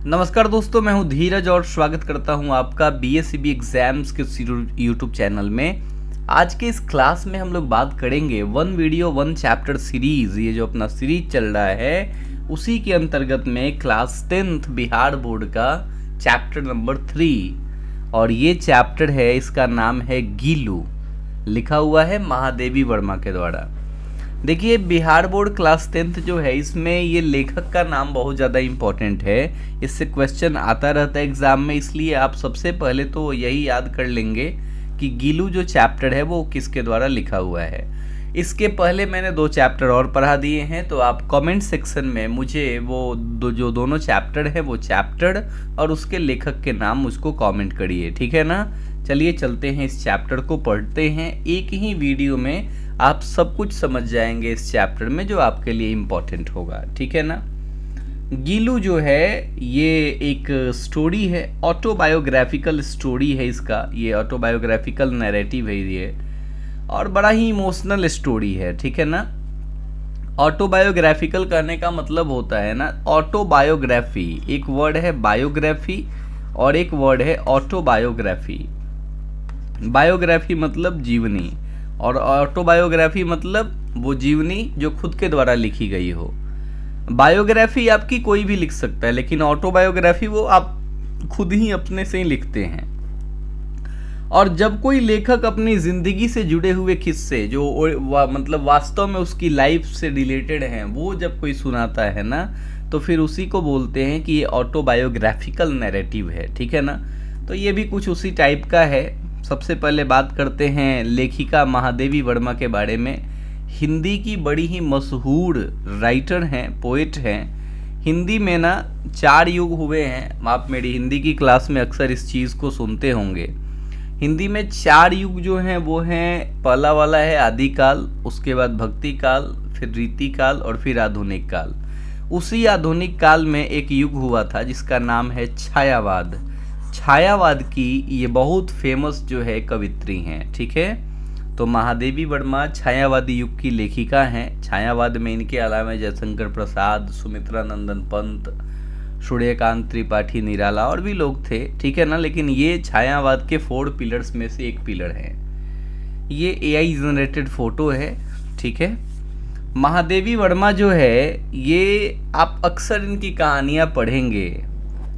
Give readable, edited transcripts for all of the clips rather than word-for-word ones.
नमस्कार दोस्तों, मैं हूं धीरज और स्वागत करता हूं आपका बीएससीबी एग्जाम्स के यूट्यूब चैनल में। आज के इस क्लास में हम लोग बात करेंगे one video one chapter series, ये जो अपना सीरीज चल रहा है उसी के अंतर्गत में क्लास 10th बिहार बोर्ड का चैप्टर नंबर 3 और ये चैप्टर है, इसका नाम है गीलू। लिखा हुआ है महादेवी वर्मा के द्वारा। देखिए, बिहार बोर्ड क्लास 10th जो है, इसमें ये लेखक का नाम बहुत ज़्यादा इम्पोर्टेंट है। इससे क्वेश्चन आता रहता है एग्ज़ाम में, इसलिए आप सबसे पहले तो यही याद कर लेंगे कि गीलू जो चैप्टर है वो किसके द्वारा लिखा हुआ है। इसके पहले मैंने 2 चैप्टर और पढ़ा दिए हैं, तो आप कमेंट सेक्शन में मुझे वो जो दोनों चैप्टर है वो चैप्टर और उसके लेखक के नाम मुझको कमेंट करिए, ठीक है ना। चलिए चलते हैं, इस चैप्टर को पढ़ते हैं। एक ही वीडियो में आप सब कुछ समझ जाएंगे इस चैप्टर में, जो आपके लिए इम्पोर्टेंट होगा, ठीक है ना। गीलू जो है ये एक स्टोरी है, ऑटोबायोग्राफिकल स्टोरी है इसका, ये ऑटोबायोग्राफिकल नैरेटिव है ये, और बड़ा ही इमोशनल स्टोरी है, ठीक है ना। ऑटोबायोग्राफिकल करने का मतलब होता है ना, ऑटोबायोग्राफी एक वर्ड है, बायोग्राफी और एक वर्ड है ऑटोबायोग्राफी। बायोग्राफी मतलब जीवनी और ऑटोबायोग्राफी मतलब वो जीवनी जो खुद के द्वारा लिखी गई हो। बायोग्राफी आपकी कोई भी लिख सकता है, लेकिन ऑटोबायोग्राफी वो आप खुद ही अपने से ही लिखते हैं। और जब कोई लेखक अपनी ज़िंदगी से जुड़े हुए किस्से जो मतलब वास्तव में उसकी लाइफ से रिलेटेड हैं, वो जब कोई सुनाता है ना, तो फिर उसी को बोलते हैं कि ये ऑटोबायोग्राफिकल नैरेटिव है, ठीक है ना। तो ये भी कुछ उसी टाइप का है। सबसे पहले बात करते हैं लेखिका महादेवी वर्मा के बारे में। हिंदी की बड़ी ही मशहूर राइटर हैं, पोएट हैं। हिंदी में ना 4 युग हुए हैं, आप मेरी हिंदी की क्लास में अक्सर इस चीज़ को सुनते होंगे। हिंदी में 4 युग जो हैं वो हैं, पहला वाला है आदिकाल, उसके बाद भक्ति काल, फिर रीति काल और फिर आधुनिक काल। उसी आधुनिक काल में एक युग हुआ था जिसका नाम है छायावाद। छायावाद की ये बहुत फेमस जो है कवित्री हैं, ठीक है। तो महादेवी वर्मा छायावादी युग की लेखिका हैं। छायावाद में इनके अलावा जयशंकर प्रसाद, सुमित्रा नंदन पंत, सूर्यकांत त्रिपाठी निराला और भी लोग थे, ठीक है ना। लेकिन ये छायावाद के 4 पिलर्स में से एक पिलर है। ये एआई जनरेटेड फोटो है, ठीक है। महादेवी वर्मा जो है, ये आप अक्सर इनकी कहानियाँ पढ़ेंगे।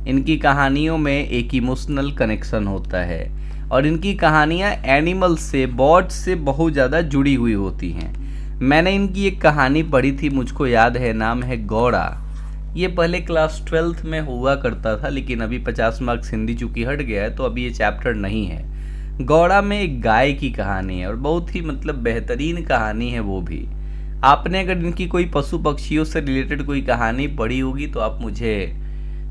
इनकी कहानियों में एक इमोशनल कनेक्शन होता है और इनकी कहानियाँ एनिमल से, बर्ड से बहुत ज़्यादा जुड़ी हुई होती हैं। मैंने इनकी एक कहानी पढ़ी थी, मुझको याद है, नाम है गौड़ा। ये पहले क्लास 12th में हुआ करता था, लेकिन अभी 50 मार्क्स हिंदी चूँकि हट गया है तो अभी ये चैप्टर नहीं है। गौड़ा में एक गाय की कहानी है और बहुत ही मतलब बेहतरीन कहानी है वो भी। आपने अगर इनकी कोई पशु पक्षियों से रिलेटेड कोई कहानी पढ़ी होगी तो आप मुझे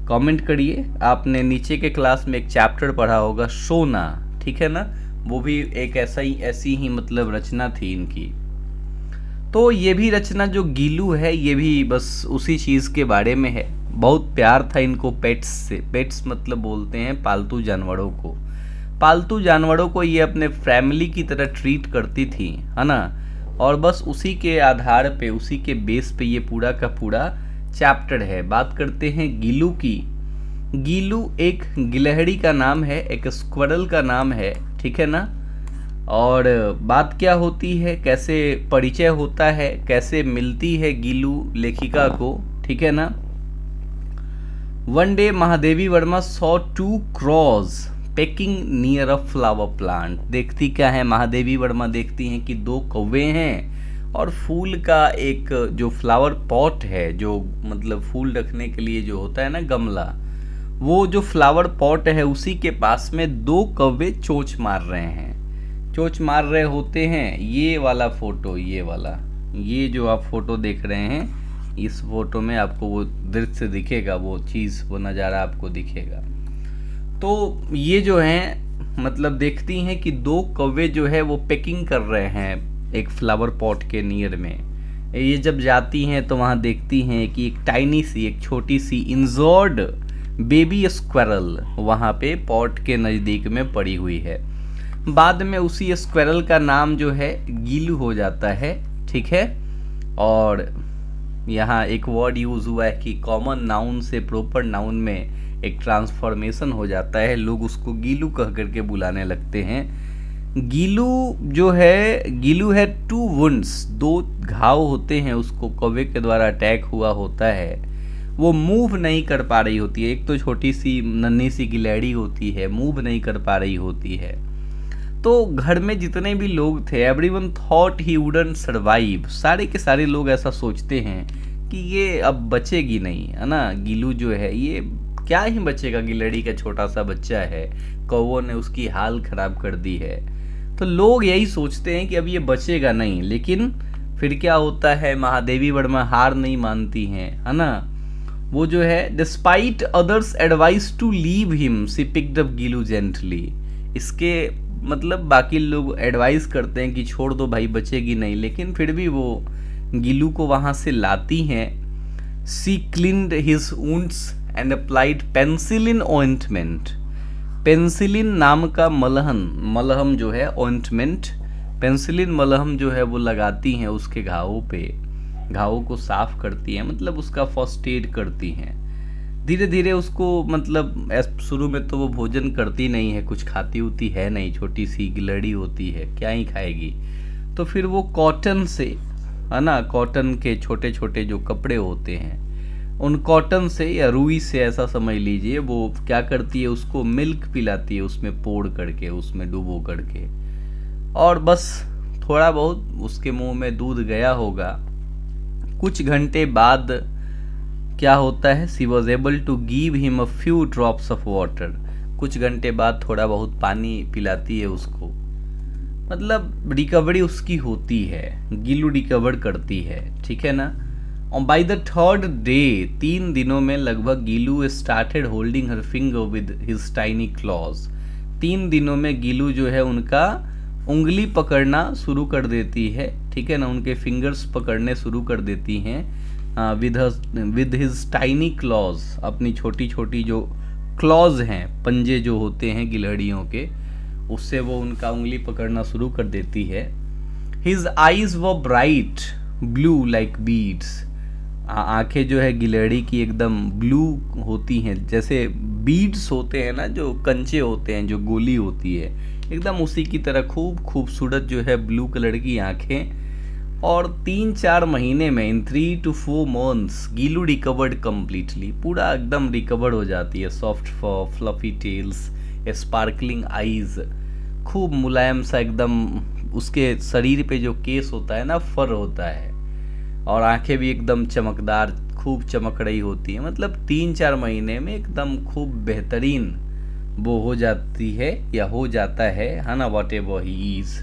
कमेंट करिए। आपने नीचे के क्लास में एक चैप्टर पढ़ा होगा सोना, ठीक है ना, वो भी एक ऐसी ही मतलब रचना थी इनकी। तो ये भी रचना जो गीलू है ये भी बस उसी चीज़ के बारे में है। बहुत प्यार था इनको पेट्स से। पेट्स मतलब बोलते हैं पालतू जानवरों को। पालतू जानवरों को ये अपने फैमिली की तरह ट्रीट करती थी, है ना। और बस उसी के आधार पे, उसी के बेस पे ये पूरा का पूरा चैप्टर है। बात करते हैं गीलू की। गीलू एक गिलहरी का नाम है, एक स्क्वारल का नाम है, ठीक है ना। और बात क्या होती है, कैसे परिचय होता है, कैसे मिलती है गीलू लेखिका को, ठीक है ना। One day Mahadevi Verma saw 2 crows packing near a flower plant. देखती क्या है महादेवी वर्मा, देखती हैं कि 2 कौवे हैं और फूल का एक जो फ्लावर पॉट है, जो मतलब फूल रखने के लिए जो होता है ना गमला, वो जो फ्लावर पॉट है उसी के पास में 2 कौवे चोंच मार रहे हैं। चोंच मार रहे होते हैं। ये वाला फोटो, ये वाला, ये जो आप फोटो देख रहे हैं, इस फोटो में आपको वो दृश्य दिखेगा, वो चीज़, वो नज़ारा आपको दिखेगा। तो ये जो हैं मतलब देखती हैं कि 2 कौवे जो है वो पैकिंग कर रहे हैं एक फ्लावर पॉट के नियर में। ये जब जाती हैं तो वहाँ देखती हैं कि एक टाइनी सी, एक छोटी सी इंजर्ड बेबी स्क्वायरल वहाँ पे पॉट के नज़दीक में पड़ी हुई है। बाद में उसी स्क्वायरल का नाम जो है गीलू हो जाता है, ठीक है। और यहाँ एक वर्ड यूज़ हुआ है कि कॉमन नाउन से प्रॉपर नाउन में एक ट्रांसफॉर्मेशन हो जाता है, लोग उसको गीलू कह करके बुलाने लगते हैं। गीलू जो है, गीलू है 2 वुंड्स, 2 घाव होते हैं, उसको कौवे के द्वारा अटैक हुआ होता है। वो मूव नहीं कर पा रही होती है, एक तो छोटी सी नन्ही सी गिलहरी होती है, मूव नहीं कर पा रही होती है। तो घर में जितने भी लोग थे, एवरीवन थॉट ही वुडंट सर्वाइव, सारे के सारे लोग ऐसा सोचते हैं कि ये अब बचेगी नहीं, है ना। गीलू जो है ये क्या ही बचेगा, गिलहरी का छोटा सा बच्चा है, कौवों ने उसकी हाल खराब कर दी है। तो लोग यही सोचते हैं कि अब ये बचेगा नहीं, लेकिन फिर क्या होता है, महादेवी वर्मा हार नहीं मानती हैं, है ना। वो जो है, despite others advice to leave him she picked up Gillu gently. इसके मतलब बाकी लोग एडवाइस करते हैं कि छोड़ दो भाई, बचेगी नहीं, लेकिन फिर भी वो गीलू को वहाँ से लाती हैं। She cleaned his wounds and applied penicillin ointment. Penicillin नाम का मलहम जो है, ऑइंटमेंट, पेंसिलिन मलहम जो है वो लगाती हैं उसके घावों पे, घावों को साफ करती हैं, मतलब उसका फर्स्ट एड करती हैं। धीरे धीरे उसको, मतलब शुरू में तो वो भोजन करती नहीं है, कुछ खाती होती है नहीं, छोटी सी गिलहरी होती है, क्या ही खाएगी। तो फिर वो कॉटन से, है ना, कॉटन के छोटे छोटे जो कपड़े होते हैं, उन कॉटन से या रुई से ऐसा समझ लीजिए, वो क्या करती है, उसको मिल्क पिलाती है, उसमें पोड़ करके, उसमें डुबो करके, और बस थोड़ा बहुत उसके मुंह में दूध गया होगा। कुछ घंटे बाद क्या होता है, she was able to give him a few drops of water. कुछ घंटे बाद थोड़ा बहुत पानी पिलाती है उसको, मतलब रिकवरी उसकी होती है, गीलू रिकवर करती है, ठीक है ना। और बाय द 3rd डे, 3 दिनों में लगभग, Gillu started holding her finger with his tiny claws. 3 दिनों में गीलू जो है उनका उंगली पकड़ना शुरू कर देती है, ठीक है ना, उनके फिंगर्स पकड़ने शुरू कर देती हैं विद हिज टाइनी क्लॉज, अपनी छोटी छोटी जो क्लॉज हैं, पंजे जो होते हैं गिलहरियों के, उससे वो उनका उंगली पकड़ना शुरू कर देती है। हिज आईज व ब्राइट ब्लू लाइक बीड्स। आंखें जो है गिलहरी की एकदम ब्लू होती हैं, जैसे बीड्स होते हैं ना, जो कंचे होते हैं, जो गोली होती है, एकदम उसी की तरह खूब खूबसूरत जो है ब्लू कलर की आंखें। और 3-4 महीने में, in 3 to 4 months, Gillu recovered completely, पूरा एकदम रिकवर हो जाती है। Soft fur, fluffy tails, sparkling eyes, खूब मुलायम सा एकदम, उसके शरीर पे जो केस होता है ना, फर होता है, और आंखें भी एकदम चमकदार, खूब चमक रही होती है। मतलब 3-4 महीने में एकदम खूब बेहतरीन वो हो जाती है, या हो जाता है ना, वॉट एवर ही इज।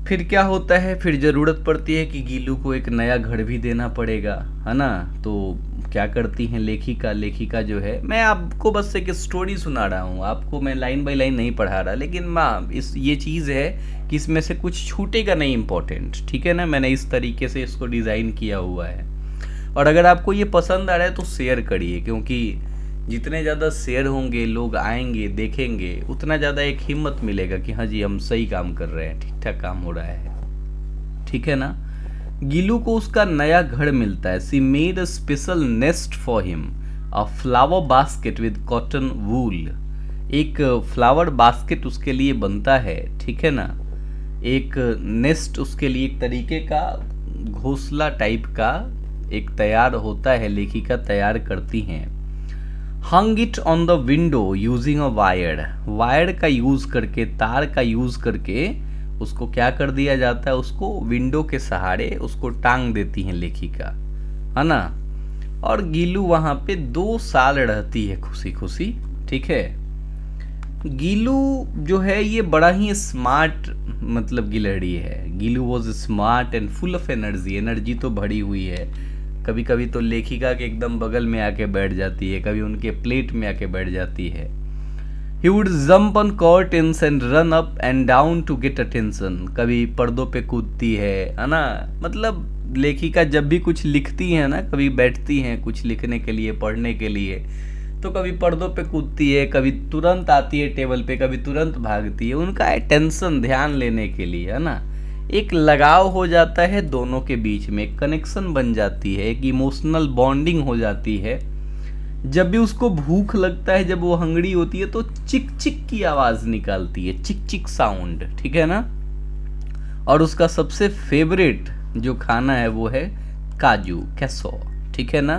फिर क्या होता है, फिर ज़रूरत पड़ती है कि गीलू को एक नया घर भी देना पड़ेगा, है ना। तो क्या करती हैं लेखिका जो है, मैं आपको बस एक स्टोरी सुना रहा हूँ, आपको मैं लाइन बाय लाइन नहीं पढ़ा रहा, लेकिन माँ ये चीज़ है कि इसमें से कुछ छूटेगा नहीं इम्पोर्टेंट, ठीक है ना। मैंने इस तरीके से इसको डिज़ाइन किया हुआ है, और अगर आपको ये पसंद आ रहा है तो शेयर करिए, क्योंकि जितने ज़्यादा शेयर होंगे, लोग आएंगे देखेंगे, उतना ज़्यादा एक हिम्मत मिलेगा कि हाँ जी हम सही काम कर रहे हैं, ठीक ठाक काम हो रहा है, ठीक है ना। गीलू को उसका नया घर मिलता है। She made a special nest for him, a flower basket with cotton wool. एक फ्लावर बास्केट उसके लिए बनता है, ठीक है ना। एक नेस्ट उसके लिए, एक तरीके का घोंसला टाइप का एक तैयार होता है, लेखिका तैयार करती हैं। Hung it on the window using a wire का यूज करके, तार का यूज करके उसको क्या कर दिया जाता है, उसको विंडो के सहारे उसको टांग देती हैं लेखिका, है ना। और गीलू वहां पे 2 साल रहती है खुशी खुशी, ठीक है। गीलू जो है ये बड़ा ही स्मार्ट, मतलब गिलहरी है। Gillu was smart and full of energy तो भरी हुई है। कभी कभी तो लेखिका के एकदम बगल में आके बैठ जाती है, कभी उनके प्लेट में आके बैठ जाती है। He would jump on curtains and run up and down to get attention. कभी पर्दों पे कूदती है ना। मतलब लेखिका जब भी कुछ लिखती है ना, कभी बैठती हैं कुछ लिखने के लिए, पढ़ने के लिए, तो कभी पर्दों पे कूदती है, कभी तुरंत आती है टेबल पे, कभी तुरंत भागती है, उनका अटेंशन, ध्यान लेने के लिए, है ना। एक लगाव हो जाता है दोनों के बीच में, एक कनेक्शन बन जाती है, एक इमोशनल बॉन्डिंग हो जाती है। जब भी उसको भूख लगता है, जब वो हंगड़ी होती है, तो चिक चिक की आवाज़ निकालती है, चिक चिक साउंड, ठीक है ना। और उसका सबसे फेवरेट जो खाना है वो है काजू कैसो, ठीक है ना।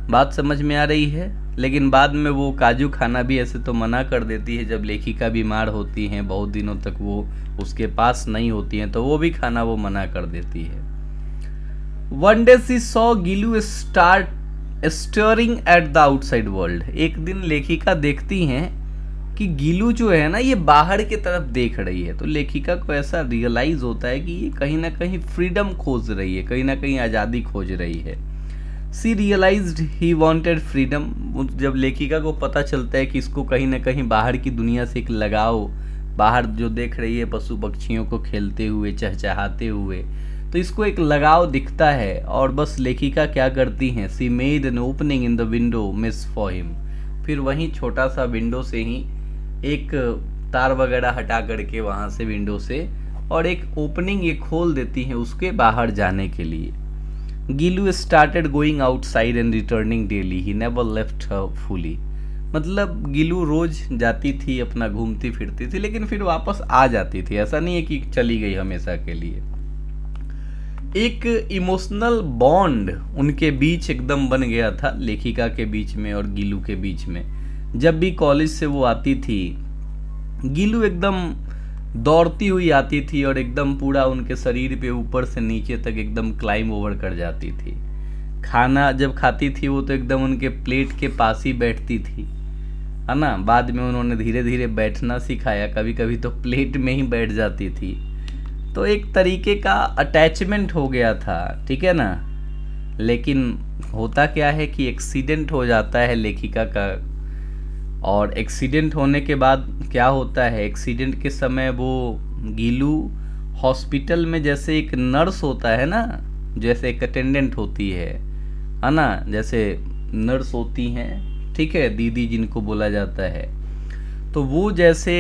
बात समझ में आ रही है। लेकिन बाद में वो काजू खाना भी ऐसे तो मना कर देती है, जब लेखिका बीमार होती हैं, बहुत दिनों तक वो उसके पास नहीं होती हैं, तो वो भी खाना वो मना कर देती है। One day she saw Gillu start stirring at the outside world. एक दिन लेखिका देखती हैं कि गिलू जो है ना, ये बाहर की तरफ देख रही है। तो लेखिका को ऐसा रियलाइज होता है कि ये कहीं ना कहीं फ्रीडम खोज रही है, कहीं ना कहीं आज़ादी खोज रही है। सी रियलाइज्ड ही वांटेड फ्रीडम। जब लेखिका को पता चलता है कि इसको कहीं ना कहीं बाहर की दुनिया से एक लगाव, बाहर जो देख रही है पशु पक्षियों को खेलते हुए, चहचहाते हुए, तो इसको एक लगाव दिखता है। और बस लेखिका क्या करती हैं, सी made an opening in the window miss for him. फिर वहीं छोटा सा विंडो से ही एक तार वगैरह हटा करके वहाँ से विंडो से और एक ओपनिंग ये खोल देती हैं उसके बाहर जाने के लिए। Gillu started going outside and returning daily, he never left her fully. मतलब गिलू रोज जाती थी, अपना घूमती फिरती थी, लेकिन फिर वापस आ जाती थी। ऐसा नहीं है कि चली गई हमेशा के लिए। एक इमोशनल बॉन्ड उनके बीच एकदम बन गया था, लेखिका के बीच में और गिलू के बीच में। जब भी कॉलेज से वो आती थी, गिलू एकदम दौड़ती हुई आती थी और एकदम पूरा उनके शरीर पे ऊपर से नीचे तक एकदम क्लाइम ओवर कर जाती थी। खाना जब खाती थी वो तो एकदम उनके प्लेट के पास ही बैठती थी, है ना। बाद में उन्होंने धीरे धीरे बैठना सिखाया, कभी कभी तो प्लेट में ही बैठ जाती थी। तो एक तरीके का अटैचमेंट हो गया था, ठीक है ना। लेकिन होता क्या है कि एक्सीडेंट हो जाता है लेखिका का, और एक्सीडेंट होने के बाद क्या होता है, एक्सीडेंट के समय वो गिलू हॉस्पिटल में जैसे एक नर्स होता है ना, जैसे एक अटेंडेंट होती है ना, जैसे नर्स होती हैं, ठीक है, दीदी जिनको बोला जाता है, तो वो जैसे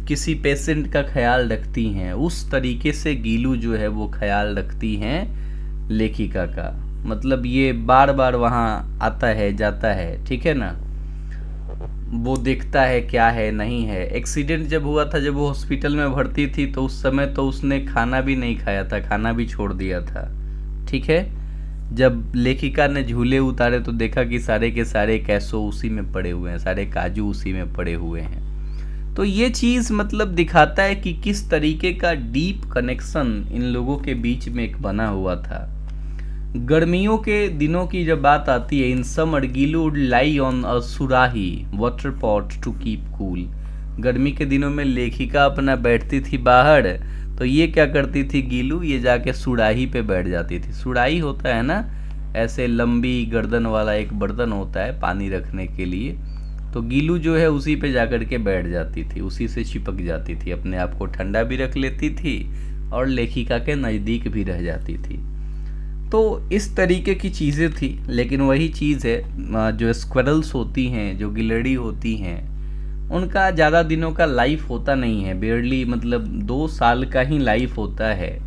किसी पेशेंट का ख्याल रखती हैं, उस तरीके से गिलू जो है वो ख्याल रखती हैं लेखिका का। मतलब ये बार बार वहाँ आता है जाता है, ठीक है ना। वो देखता है क्या है नहीं है। एक्सीडेंट जब हुआ था, जब वो हॉस्पिटल में भर्ती थी, तो उस समय तो उसने खाना भी नहीं खाया था, खाना भी छोड़ दिया था, ठीक है। जब लेखिका ने झूले उतारे तो देखा कि सारे के सारे कैसो उसी में पड़े हुए हैं, सारे काजू उसी में पड़े हुए हैं। तो ये चीज़ मतलब दिखाता है कि किस तरीके का डीप कनेक्शन इन लोगों के बीच में एक बना हुआ था। गर्मियों के दिनों की जब बात आती है, in summer Gillu would lie on a surahi water pot to keep cool. गर्मी के दिनों में लेखिका अपना बैठती थी बाहर, तो ये क्या करती थी गिलू, ये जाके सुराही पे बैठ जाती थी। सुराही होता है ना, ऐसे लंबी गर्दन वाला एक बर्तन होता है पानी रखने के लिए, तो गिलू जो है उसी पे जाकर के बैठ जाती थी, उसी से चिपक जाती थी, अपने आप को ठंडा भी रख लेती थी और लेखिका के नज़दीक भी रह जाती थी। तो इस तरीके की चीज़ें थी। लेकिन वही चीज़ है, जो स्क्विरल्स होती हैं, जो गिलहरी होती हैं, उनका ज़्यादा दिनों का लाइफ होता नहीं है, बेयरली मतलब 2 साल का ही लाइफ होता है।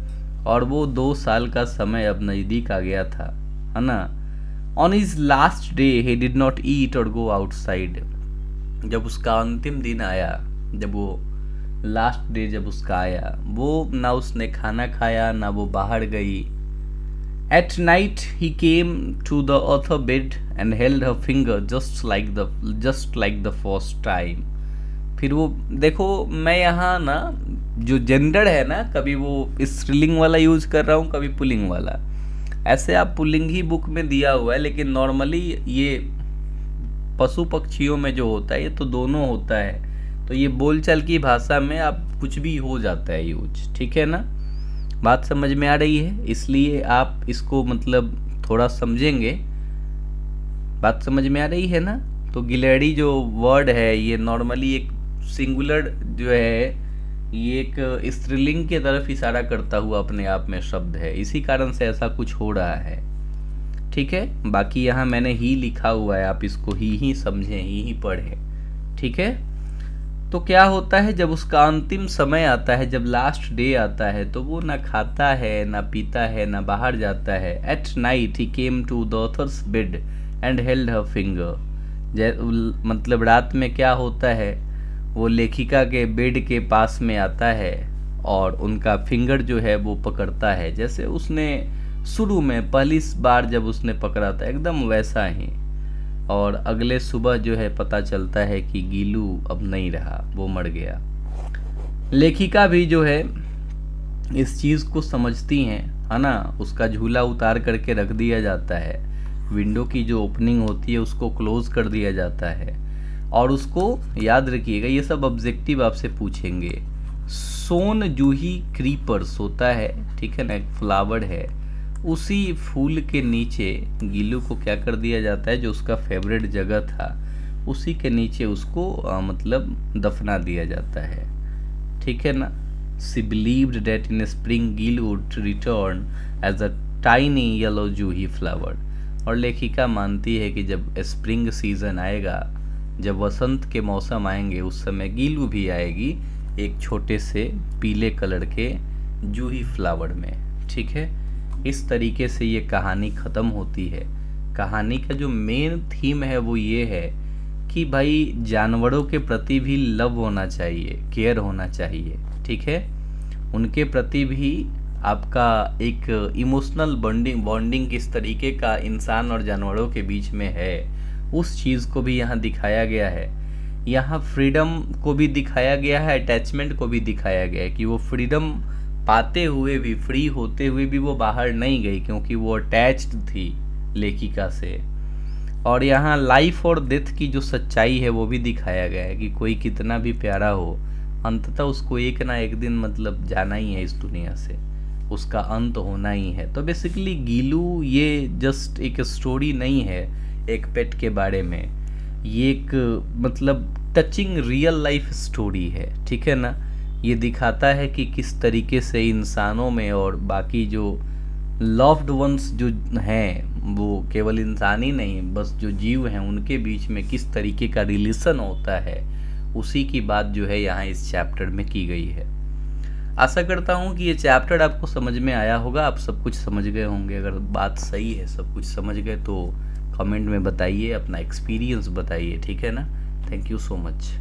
और वो 2 साल का समय अब नज़दीक आ गया था, है ना। On his last day he did not eat और गो आउटसाइड। जब उसका अंतिम दिन आया, जब वो लास्ट डे जब उसका आया, वो ना उसने खाना खाया, ना वो बाहर गई। At night he came to the other bed and held her finger just like the first time. फिर वो देखो, मैं यहाँ ना जो जेंडर है ना, कभी वो स्त्रीलिंग वाला यूज कर रहा हूँ, कभी पुल्लिंग वाला। ऐसे आप पुल्लिंग ही बुक में दिया हुआ है, लेकिन नॉर्मली ये पशु पक्षियों में जो होता है ये तो दोनों होता है। तो ये बोलचाल की भाषा में आप कुछ भी हो जाता है यूज, ठीक है ना। बात समझ में आ रही है, इसलिए आप इसको मतलब थोड़ा समझेंगे। बात समझ में आ रही है ना। तो गिलहरी जो वर्ड है, ये नॉर्मली एक सिंगुलर जो है, ये एक स्त्रीलिंग की तरफ इशारा करता हुआ अपने आप में शब्द है, इसी कारण से ऐसा कुछ हो रहा है, ठीक है। बाकी यहाँ मैंने ही लिखा हुआ है, आप इसको ही समझें, ही पढ़ें, ठीक है। तो क्या होता है जब उसका अंतिम समय आता है, जब लास्ट डे आता है, तो वो ना खाता है ना पीता है ना बाहर जाता है। At night he came to the author's bed and held her finger. मतलब रात में क्या होता है, वो लेखिका के बेड के पास में आता है और उनका फिंगर जो है वो पकड़ता है, जैसे उसने शुरू में पहली बार जब उसने पकड़ा था एकदम वैसा ही। और अगले सुबह जो है पता चलता है कि गीलू अब नहीं रहा, वो मर गया। लेखिका भी जो है इस चीज़ को समझती हैं, है ना। उसका झूला उतार करके रख दिया जाता है, विंडो की जो ओपनिंग होती है उसको क्लोज कर दिया जाता है। और उसको याद रखिएगा, ये सब ऑब्जेक्टिव आपसे पूछेंगे। सोन जूही क्रीपर्स होता है, ठीक है ना, एक फ्लावर है। उसी फूल के नीचे गीलू को क्या कर दिया जाता है, जो उसका फेवरेट जगह था उसी के नीचे उसको मतलब दफना दिया जाता है, ठीक है ना। She believed that in spring Gillu would return as a tiny yellow juhi flower. और लेखिका मानती है कि जब स्प्रिंग सीजन आएगा, जब वसंत के मौसम आएंगे, उस समय गीलू भी आएगी एक छोटे से पीले कलर के जूही फ्लावर में, ठीक है। इस तरीके से ये कहानी ख़त्म होती है। कहानी का जो मेन थीम है वो ये है कि भाई जानवरों के प्रति भी लव होना चाहिए, केयर होना चाहिए, ठीक है। उनके प्रति भी आपका एक इमोशनल बॉन्डिंग किस तरीके का इंसान और जानवरों के बीच में है, उस चीज़ को भी यहाँ दिखाया गया है। यहाँ फ्रीडम को भी दिखाया गया है, अटैचमेंट को भी दिखाया गया है कि वो फ्रीडम पाते हुए भी, फ्री होते हुए भी वो बाहर नहीं गई, क्योंकि वो अटैच्ड थी लेखिका से। और यहाँ लाइफ और डेथ की जो सच्चाई है वो भी दिखाया गया है कि कोई कितना भी प्यारा हो, अंततः उसको एक ना एक दिन मतलब जाना ही है इस दुनिया से, उसका अंत होना ही है। तो बेसिकली गीलू ये जस्ट एक स्टोरी नहीं है एक पेट के बारे में, ये एक मतलब टचिंग रियल लाइफ स्टोरी है, ठीक है ना। ये दिखाता है कि किस तरीके से इंसानों में और बाकी जो लव्ड वंस जो हैं, वो केवल इंसान ही नहीं, बस जो जीव हैं उनके बीच में किस तरीके का रिलेशन होता है, उसी की बात जो है यहाँ इस चैप्टर में की गई है। आशा करता हूँ कि ये चैप्टर आपको समझ में आया होगा, आप सब कुछ समझ गए होंगे। अगर बात सही है, सब कुछ समझ गए, तो कमेंट में बताइए, अपना एक्सपीरियंस बताइए, ठीक है ना। Thank you so much.